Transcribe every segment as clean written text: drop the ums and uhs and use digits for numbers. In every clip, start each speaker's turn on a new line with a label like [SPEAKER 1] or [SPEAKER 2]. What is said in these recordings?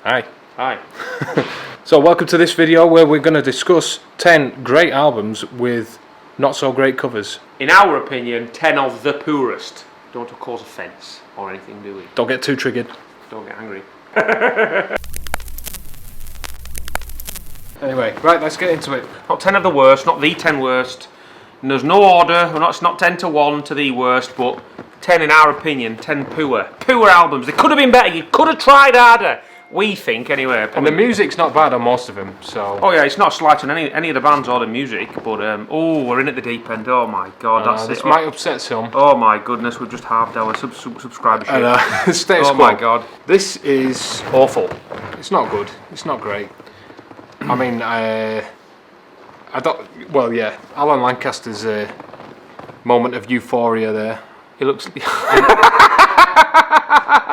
[SPEAKER 1] Hi.
[SPEAKER 2] Hi.
[SPEAKER 1] So welcome to this video where we're going to discuss 10 great albums with not so great covers.
[SPEAKER 2] In our opinion, 10 of the poorest. Don't want to cause offence or anything, do we?
[SPEAKER 1] Don't get too triggered.
[SPEAKER 2] Don't get angry.
[SPEAKER 1] Anyway, right, let's get into it.
[SPEAKER 2] Not 10 of the worst, not the 10 worst. And there's no order, it's not 10 to 1 to the worst, but 10 in our opinion, 10 poor. Poor albums. They could have been better, you could have tried harder. We think, anyway.
[SPEAKER 1] And the music's not bad on most of them, so...
[SPEAKER 2] Oh yeah, it's not a slight on any of the bands or the music, but we're in at the deep end. Oh my god, that's
[SPEAKER 1] this
[SPEAKER 2] it.
[SPEAKER 1] might upset some.
[SPEAKER 2] Oh my goodness, we've just halved our subscribership.
[SPEAKER 1] Status
[SPEAKER 2] quo.
[SPEAKER 1] my god. This is...
[SPEAKER 2] awful.
[SPEAKER 1] It's not good. It's not great. I mean, I don't... Well, yeah, Alan Lancaster's moment of euphoria there.
[SPEAKER 2] He looks...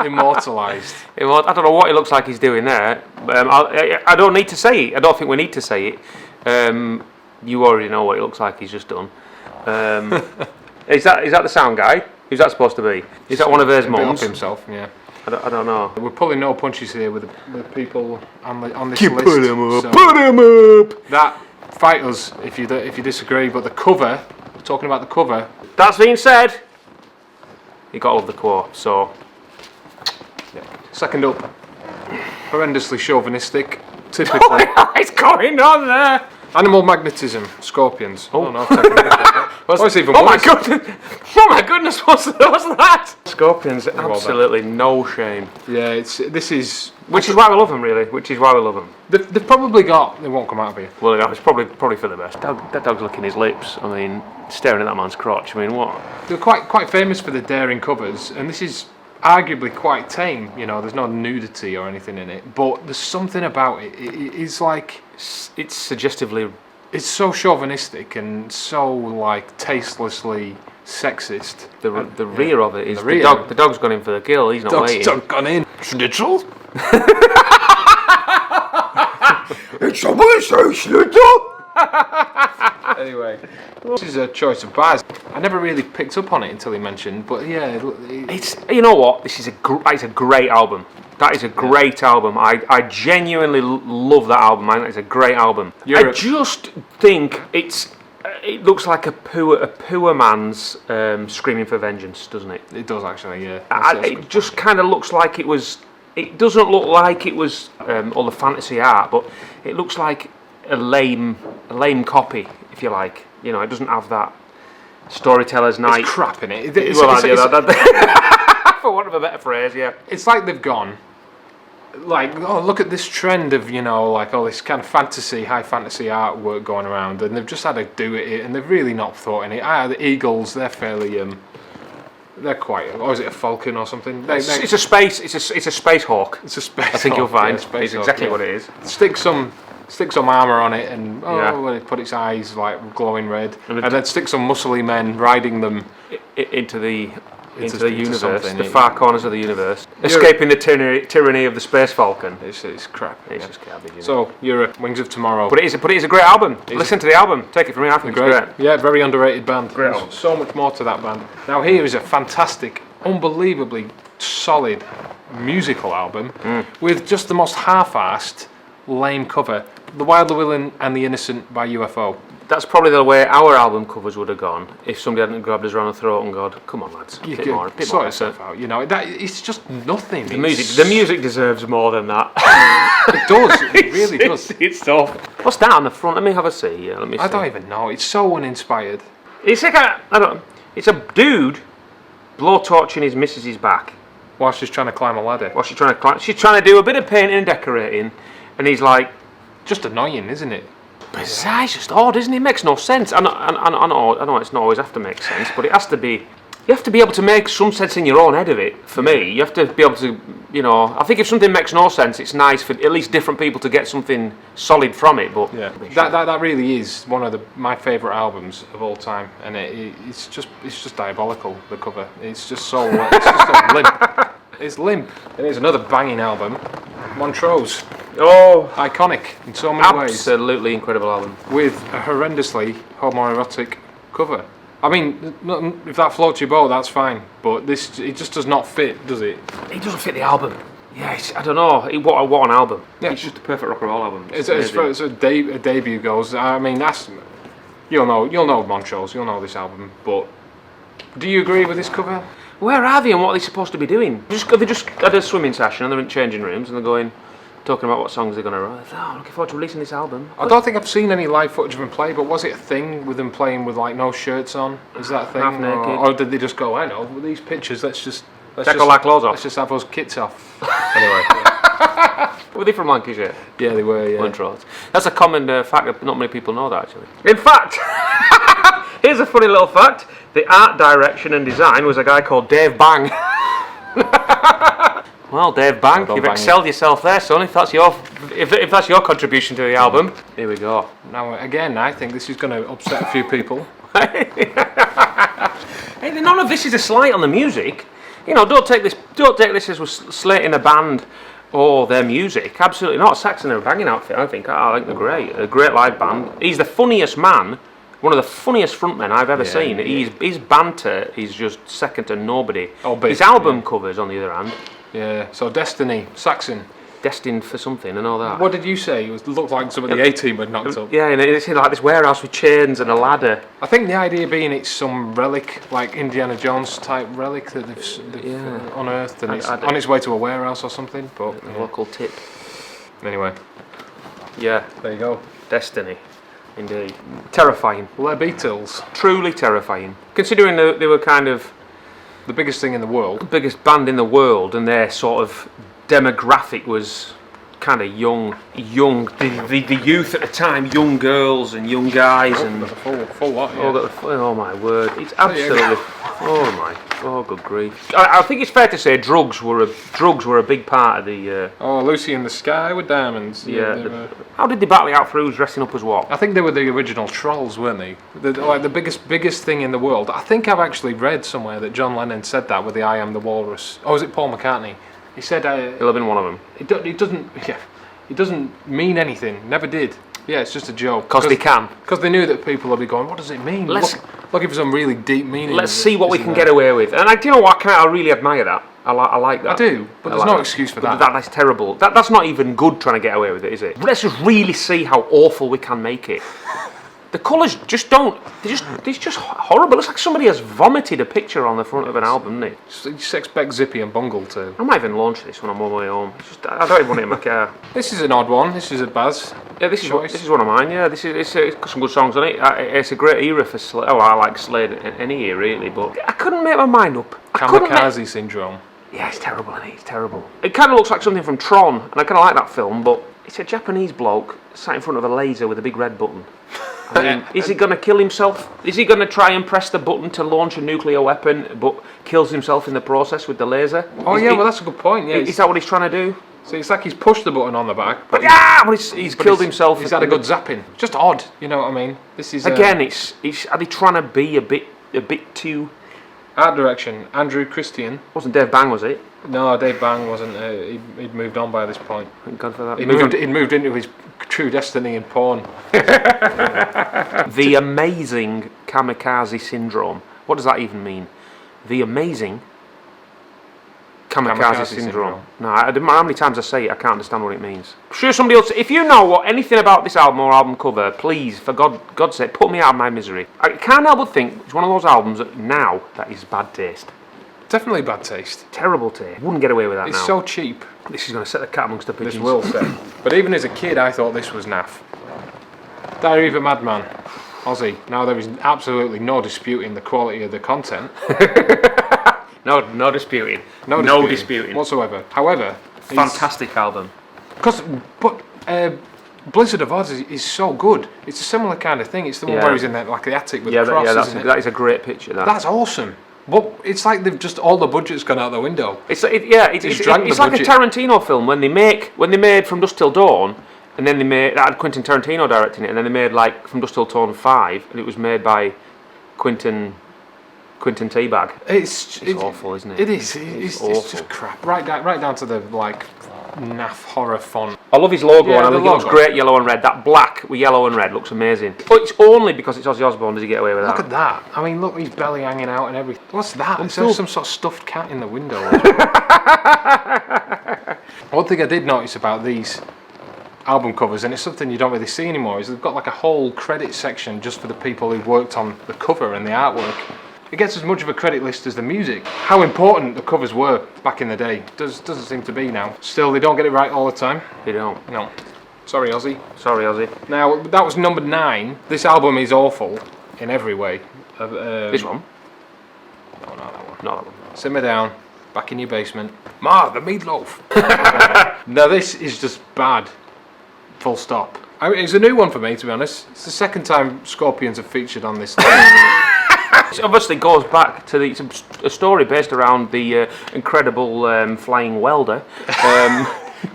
[SPEAKER 1] Immortalised.
[SPEAKER 2] I don't know what he looks like he's doing there. I don't need to say it. I don't think we need to say it. You already know what he looks like he's just done. Is that the sound guy? Who's that supposed to be? Is that one of his mums?
[SPEAKER 1] Himself, yeah.
[SPEAKER 2] I don't know.
[SPEAKER 1] We're pulling no punches here with people on this
[SPEAKER 2] Keep
[SPEAKER 1] list.
[SPEAKER 2] put him up.
[SPEAKER 1] So
[SPEAKER 2] Put him up.
[SPEAKER 1] that fight us if you disagree. But the cover, we're talking about the cover.
[SPEAKER 2] That's being said, you got to love the quote. So.
[SPEAKER 1] Second up, horrendously chauvinistic, typically.
[SPEAKER 2] What's going on there?
[SPEAKER 1] Animal magnetism, scorpions.
[SPEAKER 2] Oh.
[SPEAKER 1] No, it's even
[SPEAKER 2] Oh my
[SPEAKER 1] worse.
[SPEAKER 2] goodness! Oh my goodness! What's that? Scorpions, absolutely no shame.
[SPEAKER 1] Yeah, this is.
[SPEAKER 2] Which is why we love them, really. Which is why we love them.
[SPEAKER 1] They've probably got. They won't come out of here.
[SPEAKER 2] Well, it's probably for the best. That dog's licking his lips. I mean, staring at that man's crotch. I mean, what?
[SPEAKER 1] They're quite famous for the daring covers, and this is arguably quite tame. You know, there's no nudity or anything in it, but there's something about it. It's like
[SPEAKER 2] it's suggestively.
[SPEAKER 1] It's so chauvinistic and so like tastelessly sexist.
[SPEAKER 2] The rear of it is the dog's gone in for the kill. He's not waiting.
[SPEAKER 1] Dog's gone in. Schnitzel.
[SPEAKER 2] It's somebody say Schnitzel.
[SPEAKER 1] Anyway, this is a choice of bars. I never really picked up on it until he mentioned, but yeah,
[SPEAKER 2] it's, you know what? This is it's a great album. That is a great album. I genuinely love that album. I think it's a great album. I just think it looks like a poor man's screaming for vengeance, doesn't it?
[SPEAKER 1] It does actually, yeah.
[SPEAKER 2] It just kind of looks like it was. It doesn't look like it was all the fantasy art, but it looks like a lame copy, if you like. You know, it doesn't have that storyteller's night.
[SPEAKER 1] It's crap in it.
[SPEAKER 2] For want of a better phrase, yeah.
[SPEAKER 1] It's like they've gone, like, oh, look at this trend of, you know, like all this kind of high fantasy artwork going around, and they've just had to do it, and they've really not thought in it. The Eagles, they're fairly, they're quite, or is it a falcon or something?
[SPEAKER 2] It's a space hawk.
[SPEAKER 1] It's a space hawk.
[SPEAKER 2] I think you'll find
[SPEAKER 1] it's
[SPEAKER 2] exactly what it is.
[SPEAKER 1] Stick some armour on it, and when it put its eyes like glowing red, and then stick some muscly men riding them
[SPEAKER 2] into the universe, the
[SPEAKER 1] yeah.
[SPEAKER 2] far corners of the universe, escaping the tyranny of the space falcon.
[SPEAKER 1] It's crap.
[SPEAKER 2] It's just garbage.
[SPEAKER 1] So you're a Wings of Tomorrow,
[SPEAKER 2] but it is a great album. Listen to the album. Take it from me. I think it's great.
[SPEAKER 1] Yeah, very underrated band.
[SPEAKER 2] Great.
[SPEAKER 1] There's so much more to that band. Now here is a fantastic, unbelievably solid musical album with just the most half-assed, lame cover. The Wild, the Willing and the Innocent by UFO.
[SPEAKER 2] That's probably the way our album covers would have gone if somebody hadn't grabbed us around the throat and gone, "Come on, lads,
[SPEAKER 1] You
[SPEAKER 2] bit
[SPEAKER 1] could
[SPEAKER 2] more
[SPEAKER 1] sort yourself out." You know, it's just nothing.
[SPEAKER 2] The music deserves more than that.
[SPEAKER 1] It does. It really does.
[SPEAKER 2] It's tough. What's that on the front? Let me have a see. Yeah, let me see.
[SPEAKER 1] I don't even know. It's so uninspired.
[SPEAKER 2] It's like it's a dude blowtorching his missus's back
[SPEAKER 1] While she's trying to climb a ladder.
[SPEAKER 2] while she's trying to climb. She's trying to do a bit of painting and decorating, and he's like.
[SPEAKER 1] Just annoying, isn't it?
[SPEAKER 2] Bizarre, it's just odd, isn't it? It makes no sense. I know it's not always have to make sense, but it has to be. You have to be able to make some sense in your own head of it. For me, you have to be able to, you know. I think if something makes no sense, it's nice for at least different people to get something solid from it. But
[SPEAKER 1] yeah, that really is one of my favourite albums of all time, and it's just diabolical. The cover, it's just so limp. It's limp. And here's another banging album, Montrose.
[SPEAKER 2] Oh,
[SPEAKER 1] iconic in so many ways.
[SPEAKER 2] Absolutely incredible album.
[SPEAKER 1] With a horrendously homoerotic cover. I mean, if that floats your boat, that's fine. But it just does not fit, does it?
[SPEAKER 2] It doesn't fit the album. Yes, I don't know. What an album.
[SPEAKER 1] Yeah.
[SPEAKER 2] It's just a perfect rock and roll album.
[SPEAKER 1] As far as a debut goes, I mean, that's you'll know Montrose, you'll know this album. But do you agree with this cover?
[SPEAKER 2] Where are they and what are they supposed to be doing? They just had a swimming session and they're in changing rooms and they're talking about what songs they're going to write. Oh, I'm looking forward to releasing this album.
[SPEAKER 1] I don't think I've seen any live footage of them play, but was it a thing with them playing with like no shirts on? Is that a thing?
[SPEAKER 2] Half naked.
[SPEAKER 1] Or did they just go, I know, with these pictures, let's just
[SPEAKER 2] Take all our clothes off.
[SPEAKER 1] Let's just have those kits off. Anyway.
[SPEAKER 2] Were they from Lancashire?
[SPEAKER 1] Yeah, they were, yeah.
[SPEAKER 2] Montrose. That's a common fact that not many people know that, actually. In fact, here's a funny little fact. The art direction and design was a guy called Dave Bang. Well, Dave Bang, you've excelled yourself there, son. If that's your contribution to the album, here we go.
[SPEAKER 1] Now, again, I think this is going to upset a few people.
[SPEAKER 2] Hey, none of this is a slight on the music. You know, don't take this as we're slating a band or their music. Absolutely not. Saxon are a banging outfit, I think. I think they're great. A great live band. He's the funniest man. One of the funniest frontmen I've ever seen. His banter is just second to nobody. His album covers, on the other hand.
[SPEAKER 1] Yeah, so Destiny, Saxon.
[SPEAKER 2] Destined for something and all that.
[SPEAKER 1] What did you say? It looked like some of the A-Team had knocked up.
[SPEAKER 2] Yeah, and it's in like this warehouse with chains and a ladder.
[SPEAKER 1] I think the idea being it's some relic, like Indiana Jones type relic that they've unearthed, and it's on its way to a warehouse or something. But
[SPEAKER 2] a local tip.
[SPEAKER 1] Anyway.
[SPEAKER 2] Yeah.
[SPEAKER 1] There you go.
[SPEAKER 2] Destiny. Indeed. Terrifying.
[SPEAKER 1] Well, they're Beatles.
[SPEAKER 2] Truly terrifying. Considering they were kind of
[SPEAKER 1] the biggest thing in the world.
[SPEAKER 2] Biggest band in the world, and their sort of demographic was kind of young. The youth at the time, young girls and young guys, and
[SPEAKER 1] full lot. Yeah.
[SPEAKER 2] Oh my word! It's absolutely. Oh good grief! I think it's fair to say drugs were a big part of the.
[SPEAKER 1] Lucy in the Sky with Diamonds.
[SPEAKER 2] Yeah. How did they battle it out for who's dressing up as what?
[SPEAKER 1] I think they were the original Trolls, weren't they? Like the biggest thing in the world. I think I've actually read somewhere that John Lennon said that with the "I Am the Walrus." Oh, is it Paul McCartney? He said
[SPEAKER 2] he'll have been one of them.
[SPEAKER 1] It doesn't. Yeah, it doesn't mean anything. Never did. Yeah, it's just a joke.
[SPEAKER 2] Because they can.
[SPEAKER 1] Because they knew that people will be going, what does it mean? Looking for some really deep meaning.
[SPEAKER 2] Let's see what we can get away with. And do you know what? I really admire that. I like that.
[SPEAKER 1] I do, but there's no excuse for that.
[SPEAKER 2] That's terrible. That's not even good trying to get away with it, is it? Let's just really see how awful we can make it. The colours just don't. They're just horrible. It's like somebody has vomited a picture on the front of an album, isn't it?
[SPEAKER 1] You just expect Zippy and Bungle to.
[SPEAKER 2] I might even launch this when I'm on my way home. I don't even want it in my car.
[SPEAKER 1] This is an odd one. This is a Baz.
[SPEAKER 2] Yeah, this is one of mine. Yeah, it's got some good songs on it. It's a great era for Slade. Oh, I like Slade any year really, but I couldn't make my mind up.
[SPEAKER 1] Kamikaze Syndrome.
[SPEAKER 2] Yeah, it's terrible, isn't it? It's terrible. It kind of looks like something from Tron, and I kind of like that film, but it's a Japanese bloke sat in front of a laser with a big red button. I mean, is he going to kill himself? Is he going to try and press the button to launch a nuclear weapon, but kills himself in the process with the laser?
[SPEAKER 1] Oh, well, that's a good point. Yeah,
[SPEAKER 2] is that what he's trying to do?
[SPEAKER 1] So it's like he's pushed the button on the back, but
[SPEAKER 2] he's killed himself.
[SPEAKER 1] He's had a good zapping. Just odd, you know what I mean? This is
[SPEAKER 2] again. Are they trying to be a bit too?
[SPEAKER 1] Art direction, Andrew Christian.
[SPEAKER 2] Wasn't Dave Bang, was it?
[SPEAKER 1] No, Dave Bang wasn't. He'd moved on by this point.
[SPEAKER 2] Thank God for that.
[SPEAKER 1] He'd moved into his true destiny in porn.
[SPEAKER 2] The amazing kamikaze syndrome. What does that even mean? The amazing kamikaze syndrome. No, how many times I say it, I can't understand what it means. I'm sure somebody else. If you know anything about this album or album cover, please, for God's sake, put me out of my misery. I can't help but think it's one of those albums that is bad taste.
[SPEAKER 1] Definitely bad taste.
[SPEAKER 2] Terrible taste. Wouldn't get away with that now.
[SPEAKER 1] It's so cheap.
[SPEAKER 2] This is going to set the cat amongst the pigeons.
[SPEAKER 1] This will set. But even as a kid, I thought this was naff. Diary of a Madman. Ozzy. Now there is absolutely no disputing the quality of the content.
[SPEAKER 2] No disputing.
[SPEAKER 1] No disputing whatsoever. However,
[SPEAKER 2] fantastic album.
[SPEAKER 1] But Blizzard of Oz is so good. It's a similar kind of thing. It's the one where he's in the attic with the cross.
[SPEAKER 2] That is a great picture.
[SPEAKER 1] That's awesome. Well, it's like they've just all the budget's gone out the window.
[SPEAKER 2] It's like a Tarantino film when they made From Dusk Till Dawn, and then that had Quentin Tarantino directing it, and then they made like From Dusk Till Dawn 5, and it was made by Quentin Teabag.
[SPEAKER 1] It's
[SPEAKER 2] awful, isn't it?
[SPEAKER 1] It is. It's just crap. Right down to the naff horror font.
[SPEAKER 2] I love his logo,
[SPEAKER 1] Yeah,
[SPEAKER 2] and I
[SPEAKER 1] the
[SPEAKER 2] think it looks
[SPEAKER 1] logo.
[SPEAKER 2] great yellow and red. That black with yellow and red looks amazing. But it's only because it's Ozzy Osbourne does he get away with that.
[SPEAKER 1] Look at that. I mean, look, his belly hanging out and everything. What's that? Is there some sort of stuffed cat in the window? One thing I did notice about these album covers, and it's something you don't really see anymore, is they've got like a whole credit section just for the people who've worked on the cover and the artwork. It gets as much of a credit list as the music. How important the covers were back in the day doesn't seem to be now. Still, they don't get it right all the time.
[SPEAKER 2] They don't.
[SPEAKER 1] No. Sorry, Ozzy.
[SPEAKER 2] Sorry, Ozzy.
[SPEAKER 1] Now, that was number 9. This album is awful in every way.
[SPEAKER 2] This one?
[SPEAKER 1] No, not that one.
[SPEAKER 2] Not that one.
[SPEAKER 1] Simmer down. Back in your basement. Ma, the meatloaf. Now, this is just bad. Full stop. I mean, it's a new one for me, to be honest. It's the second time Scorpions have featured on this list.
[SPEAKER 2] It obviously goes back to it's a story based around the incredible flying welder.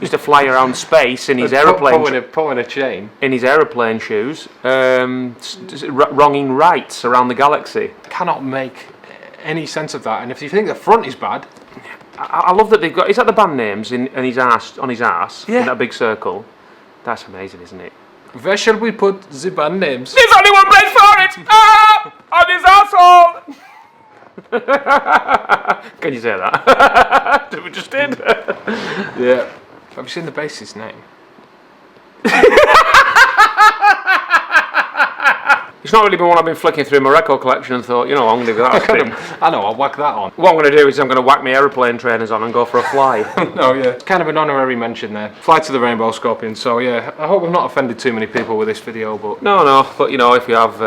[SPEAKER 2] Used to fly around space in his aeroplane.
[SPEAKER 1] Pulling a chain.
[SPEAKER 2] In his aeroplane shoes, wronging rights around the galaxy.
[SPEAKER 1] Cannot make any sense of that. And if you think the front is bad,
[SPEAKER 2] I love that they've got. Is that the band names in his arse on his arse
[SPEAKER 1] Yeah.
[SPEAKER 2] in that big circle? That's amazing, isn't it?
[SPEAKER 1] where shall we put the band names?
[SPEAKER 2] There's only one place for it! Ah! On his asshole! Can you say that? We just did.
[SPEAKER 1] Yeah. Have you seen the bassist's name?
[SPEAKER 2] It's not really been one I've been flicking through my record collection and thought, you know, I'm going to give that a spin.
[SPEAKER 1] I know, I'll whack that on.
[SPEAKER 2] What I'm going to do is I'm going to whack my aeroplane trainers on and go for a fly.
[SPEAKER 1] Oh yeah, kind of an honorary mention there. Fly to the Rainbow Scorpions. So yeah, I hope I've not offended too many people with this video, but
[SPEAKER 2] No, but you know, if you have,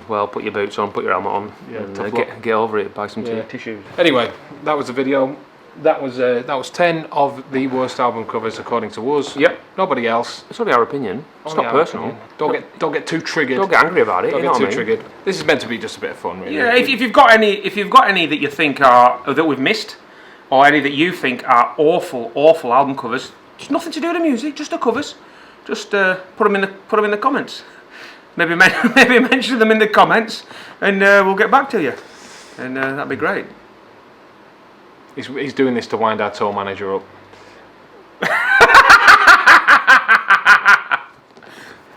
[SPEAKER 2] well, put your boots on, put your helmet on,
[SPEAKER 1] Yeah,
[SPEAKER 2] and
[SPEAKER 1] tough luck.
[SPEAKER 2] get over it, buy some
[SPEAKER 1] Yeah.
[SPEAKER 2] tissues.
[SPEAKER 1] anyway, that was the video. That was 10 of the worst album covers according to us.
[SPEAKER 2] Yep.
[SPEAKER 1] Nobody else.
[SPEAKER 2] It's only our opinion. It's
[SPEAKER 1] Only
[SPEAKER 2] not
[SPEAKER 1] our
[SPEAKER 2] personal.
[SPEAKER 1] opinion. Don't get too triggered.
[SPEAKER 2] Don't get angry about it.
[SPEAKER 1] Don't
[SPEAKER 2] you know
[SPEAKER 1] get too
[SPEAKER 2] what I mean?
[SPEAKER 1] triggered. This is meant to be just a bit of fun, really.
[SPEAKER 2] Yeah, if you've got any that you think are that we've missed, or any that you think are awful album covers, just nothing to do with the music, just the covers. Just put them in the comments. Maybe mention them in the comments, and we'll get back to you. And that'd be great.
[SPEAKER 1] He's doing this to wind our tour manager up.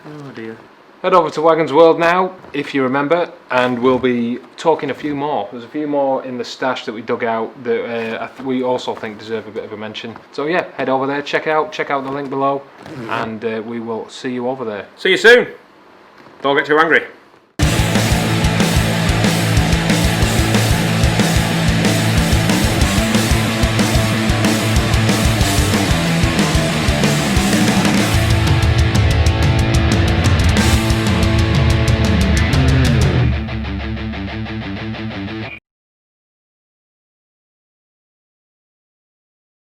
[SPEAKER 2] Oh dear.
[SPEAKER 1] Head over to Wagons World now, if you remember, and we'll be talking a few more. There's a few more in the stash that we dug out that we also think deserve a bit of a mention. So yeah, head over there, check out the link below, and we will see you over there.
[SPEAKER 2] See you soon. Don't get too angry.